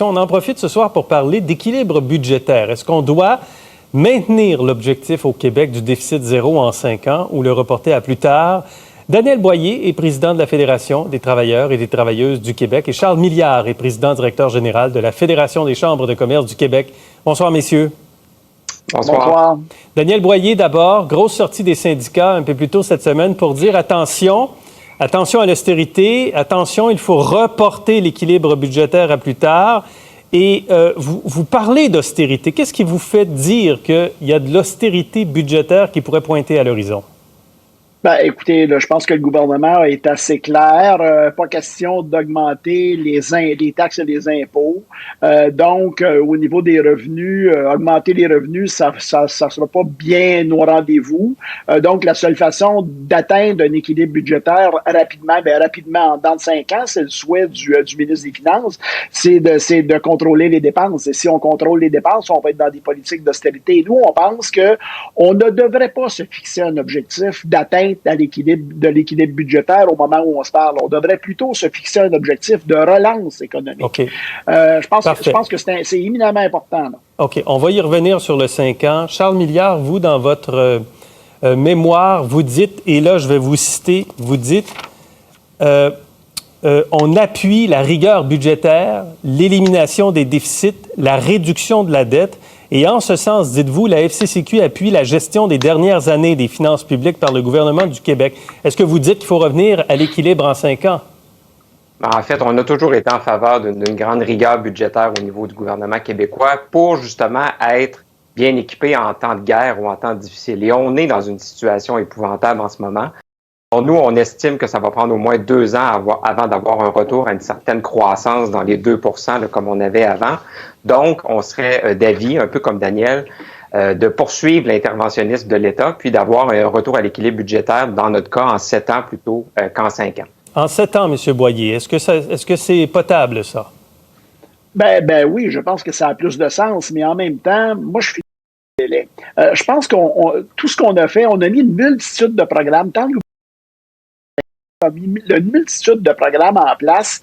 On en profite ce soir pour parler d'équilibre budgétaire. Est-ce qu'on doit maintenir l'objectif au Québec du déficit zéro en 5 ans ou le reporter à plus tard? Daniel Boyer est président de la Fédération des travailleurs et des travailleuses du Québec et Charles Milliard est président-directeur général de la Fédération des chambres de commerce du Québec. Bonsoir, messieurs. Bonsoir. Daniel Boyer, d'abord, grosse sortie des syndicats un peu plus tôt cette semaine pour dire attention à l'austérité, attention, il faut reporter l'équilibre budgétaire à plus tard. Et vous parlez d'austérité. Qu'est-ce qui vous fait dire qu'il y a de l'austérité budgétaire qui pourrait pointer à l'horizon? Ben, écoutez, là, je pense que le gouvernement est assez clair. Pas question d'augmenter les taxes et les impôts. Donc, au niveau des revenus, augmenter les revenus, ça sera pas bien au rendez-vous. Donc, la seule façon d'atteindre un équilibre budgétaire rapidement, dans 5 ans, c'est le souhait du ministre des Finances, c'est de contrôler les dépenses. Et si on contrôle les dépenses, on va être dans des politiques d'austérité. Et nous, on pense que on ne devrait pas se fixer un objectif d'atteindre de l'équilibre budgétaire au moment où on se parle. On devrait plutôt se fixer un objectif de relance économique. Okay. Je pense que c'est éminemment important. Là. OK. On va y revenir sur le 5 ans. Charles Milliard, vous, dans votre mémoire, vous dites, et là, je vais vous citer, vous dites, on appuie la rigueur budgétaire, l'élimination des déficits, la réduction de la dette. Et en ce sens, dites-vous, la FCCQ appuie la gestion des dernières années des finances publiques par le gouvernement du Québec. Est-ce que vous dites qu'il faut revenir à l'équilibre en 5 ans? En fait, on a toujours été en faveur d'une grande rigueur budgétaire au niveau du gouvernement québécois pour justement être bien équipé en temps de guerre ou en temps difficile. Et on est dans une situation épouvantable en ce moment. Nous, on estime que ça va prendre au moins 2 ans avant d'avoir un retour à une certaine croissance dans les 2 là, comme on avait avant. Donc, on serait d'avis, un peu comme Daniel, de poursuivre l'interventionnisme de l'État, puis d'avoir un retour à l'équilibre budgétaire, dans notre cas, en 7 ans plutôt qu'en 5 ans. En 7 ans, M. Boyer, est-ce que c'est potable, ça? Ben oui, je pense que ça a plus de sens, mais en même temps, moi, je suis je pense tout ce qu'on a fait, on a mis une multitude de programmes, tant que une multitude de programmes en place,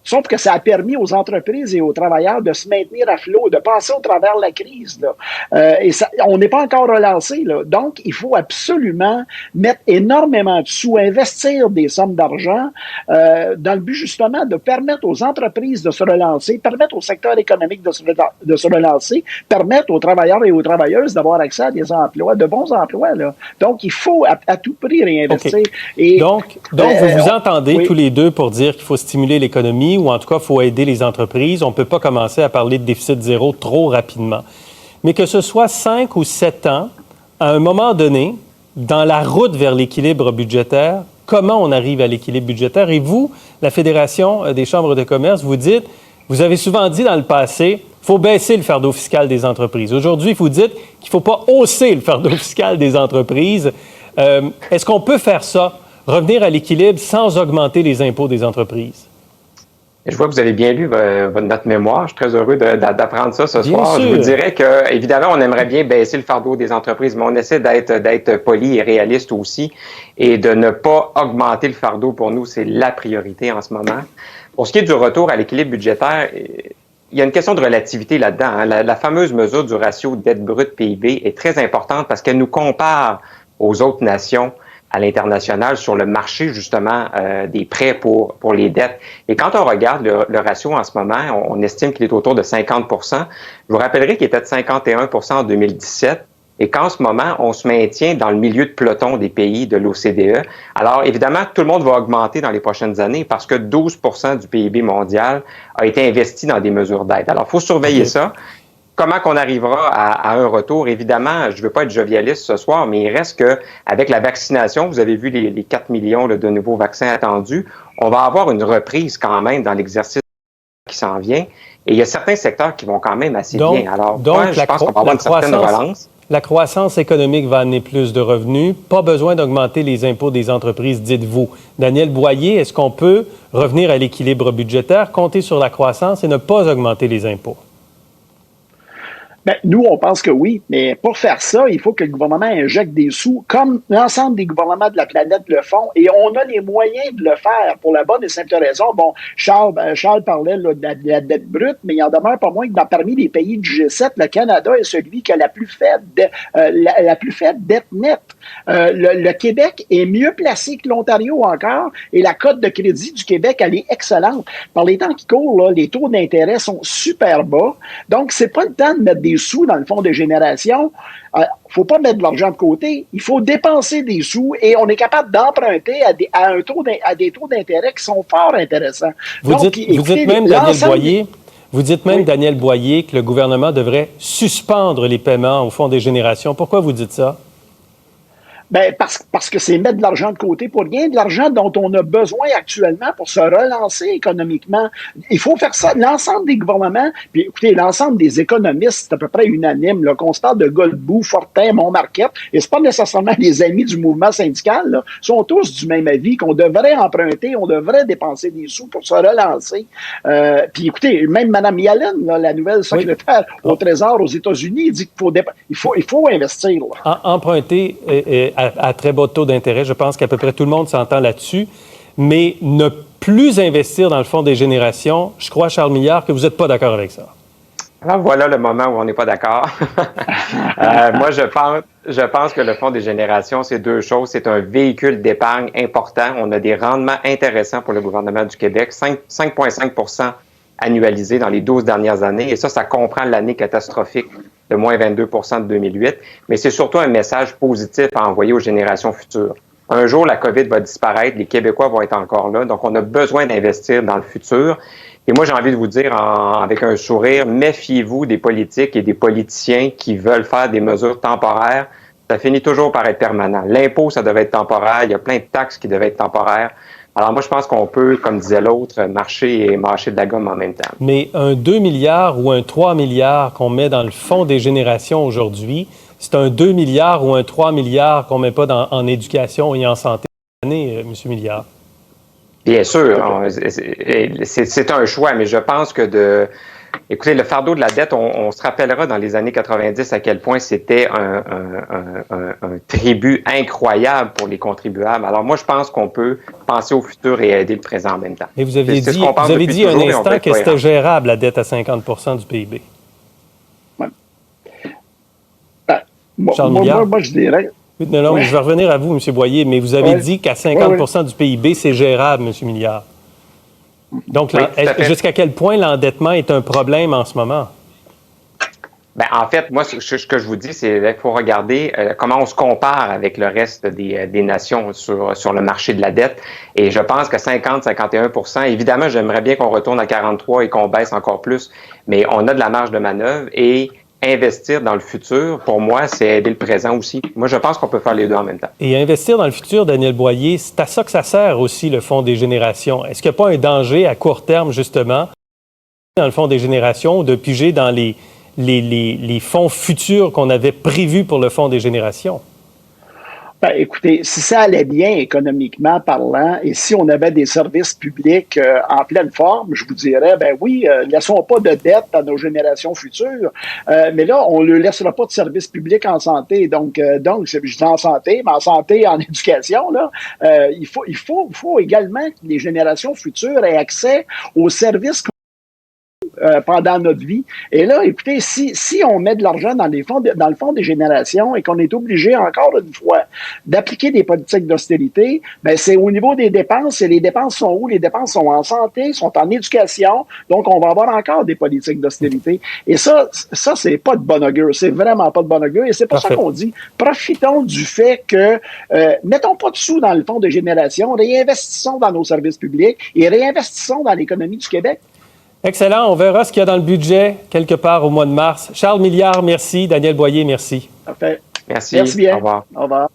sauf que ça a permis aux entreprises et aux travailleurs de se maintenir à flot, de passer au travers de la crise. Là. Et ça, on n'est pas encore relancé. Là. Donc, il faut absolument mettre énormément de sous, investir des sommes d'argent dans le but justement de permettre aux entreprises de se relancer, permettre au secteur économique de se relancer, permettre aux travailleurs et aux travailleuses d'avoir accès à des emplois, de bons emplois. Là. Donc, il faut à tout prix réinvestir. Okay. Et Donc, vous entendez oui. tous les deux pour dire qu'il faut stimuler l'économie ou en tout cas, il faut aider les entreprises. On ne peut pas commencer à parler de déficit zéro trop rapidement. Mais que ce soit 5 ou 7 ans, à un moment donné, dans la route vers l'équilibre budgétaire, comment on arrive à l'équilibre budgétaire? Et vous, la Fédération des chambres de commerce, vous avez souvent dit dans le passé, il faut baisser le fardeau fiscal des entreprises. Aujourd'hui, vous dites qu'il ne faut pas hausser le fardeau fiscal des entreprises. Est-ce qu'on peut faire ça? Revenir à l'équilibre sans augmenter les impôts des entreprises? Je vois que vous avez bien lu notre mémoire. Je suis très heureux d'apprendre ça ce soir. Sûr. Je vous dirais que, évidemment, on aimerait bien baisser le fardeau des entreprises, mais on essaie d'être poli et réaliste aussi et de ne pas augmenter le fardeau. Pour nous, c'est la priorité en ce moment. Pour ce qui est du retour à l'équilibre budgétaire, il y a une question de relativité là-dedans. Hein. La fameuse mesure du ratio dette brute PIB est très importante parce qu'elle nous compare aux autres nations à l'international sur le marché, justement, des prêts pour les dettes. Et quand on regarde le ratio en ce moment, on estime qu'il est autour de 50 %. Je vous rappellerai qu'il était de 51 % en 2017 et qu'en ce moment, on se maintient dans le milieu de peloton des pays de l'OCDE. Alors, évidemment, tout le monde va augmenter dans les prochaines années parce que 12 % du PIB mondial a été investi dans des mesures d'aide. Alors, il faut surveiller ça. Comment qu'on arrivera à un retour? Évidemment, je ne veux pas être jovialiste ce soir, mais il reste qu'avec la vaccination, vous avez vu les 4 millions de nouveaux vaccins attendus, on va avoir une reprise quand même dans l'exercice qui s'en vient. Et il y a certains secteurs qui vont quand même assez bien. Alors, je pense qu'on va avoir une certaine relance. La croissance économique va amener plus de revenus. Pas besoin d'augmenter les impôts des entreprises, dites-vous. Daniel Boyer, est-ce qu'on peut revenir à l'équilibre budgétaire, compter sur la croissance et ne pas augmenter les impôts? Ben, nous, on pense que oui, mais pour faire ça, il faut que le gouvernement injecte des sous, comme l'ensemble des gouvernements de la planète le font, et on a les moyens de le faire pour la bonne et simple raison. Bon, Charles parlait là, de la dette brute, mais il en demeure pas moins que parmi les pays du G7, le Canada est celui qui a la plus faible dette nette. Le Québec est mieux placé que l'Ontario encore, et la cote de crédit du Québec, elle est excellente. Par les temps qui courent, là, les taux d'intérêt sont super bas, donc c'est pas le temps de mettre des sous dans le fonds de génération. Faut pas mettre de l'argent de côté. Il faut dépenser des sous et on est capable d'emprunter à des taux d'intérêt qui sont fort intéressants. Vous dites même, Daniel Boyer, que le gouvernement devrait suspendre les paiements au fonds des générations. Pourquoi vous dites ça? Ben parce que c'est mettre de l'argent de côté pour rien, de l'argent dont on a besoin actuellement pour se relancer économiquement. Il faut faire ça. L'ensemble des gouvernements, puis écoutez, l'ensemble des économistes, c'est à peu près unanime, là, qu'on se parle de Godbout, Fortin, Montmarquette, et c'est pas nécessairement les amis du mouvement syndical, là, sont tous du même avis qu'on devrait emprunter, on devrait dépenser des sous pour se relancer. Puis écoutez, même Mme Yellen, là, la nouvelle secrétaire au Trésor aux États-Unis, dit qu'il faut investir. Là. Emprunter à très bas taux d'intérêt. Je pense qu'à peu près tout le monde s'entend là-dessus. Mais ne plus investir dans le fonds des générations, je crois, Charles Milliard, que vous n'êtes pas d'accord avec ça. Alors voilà le moment où on n'est pas d'accord. Moi, je pense que le fonds des générations, c'est deux choses. C'est un véhicule d'épargne important. On a des rendements intéressants pour le gouvernement du Québec, 5,5 annualisés dans les 12 dernières années. Et ça comprend l'année catastrophique de moins 22 de 2008. Mais c'est surtout un message positif à envoyer aux générations futures. Un jour, la COVID va disparaître, les Québécois vont être encore là. Donc, on a besoin d'investir dans le futur. Et moi, j'ai envie de vous dire avec un sourire, méfiez-vous des politiques et des politiciens qui veulent faire des mesures temporaires. Ça finit toujours par être permanent. L'impôt, ça devait être temporaire. Il y a plein de taxes qui devaient être temporaires. Alors moi, je pense qu'on peut, comme disait l'autre, marcher et mâcher de la gomme en même temps. Mais un 2 milliards ou un 3 milliards qu'on met dans le fonds des générations aujourd'hui, c'est un 2 milliards ou un 3 milliards qu'on ne met pas en éducation et en santé cette année, M. Milliard. Bien sûr, c'est un choix, mais je pense que écoutez, le fardeau de la dette, on se rappellera dans les années 90 à quel point c'était un tribut incroyable pour les contribuables. Alors moi, je pense qu'on peut penser au futur et aider le présent en même temps. Et vous avez dit un instant que c'était gérable, la dette à 50 du PIB. Ouais. Moi, je dirais... Non, je vais revenir à vous, M. Boyer, mais vous avez dit qu'à 50 du PIB, c'est gérable, M. Milliard. Donc, jusqu'à quel point l'endettement est un problème en ce moment? Bien, en fait, moi, ce que je vous dis, c'est qu'il faut regarder comment on se compare avec le reste des nations sur le marché de la dette. Et je pense que 50-51 évidemment, j'aimerais bien qu'on retourne à 43 et qu'on baisse encore plus, mais on a de la marge de manœuvre et investir dans le futur, pour moi, c'est aider le présent aussi. Moi, je pense qu'on peut faire les deux en même temps. Et investir dans le futur, Daniel Boyer, c'est à ça que ça sert aussi, le Fonds des générations. Est-ce qu'il n'y a pas un danger à court terme, justement, dans le Fonds des générations, de piger dans les fonds futurs qu'on avait prévus pour le Fonds des générations? Ben, écoutez, si ça allait bien économiquement parlant et si on avait des services publics en pleine forme, je vous dirais, ben oui, laissons pas de dette à nos générations futures. Mais là, on ne laissera pas de services publics en santé. Donc, je dis en santé, mais en santé, en éducation, là, il faut également que les générations futures aient accès aux services pendant notre vie. Et là, écoutez, si on met de l'argent dans le fonds des générations et qu'on est obligé, encore une fois, d'appliquer des politiques d'austérité, ben c'est au niveau des dépenses. Et les dépenses sont où? Les dépenses sont en santé, sont en éducation. Donc, on va avoir encore des politiques d'austérité. Et ça, c'est pas de bon augure. C'est vraiment pas de bon augure. Et c'est pour ça qu'on dit, profitons du fait que mettons pas de sous dans le fonds des générations, réinvestissons dans nos services publics et réinvestissons dans l'économie du Québec. Excellent. On verra ce qu'il y a dans le budget quelque part au mois de mars. Charles Milliard, merci. Daniel Boyer, merci. Parfait. Merci. Merci bien. Au revoir. Au revoir.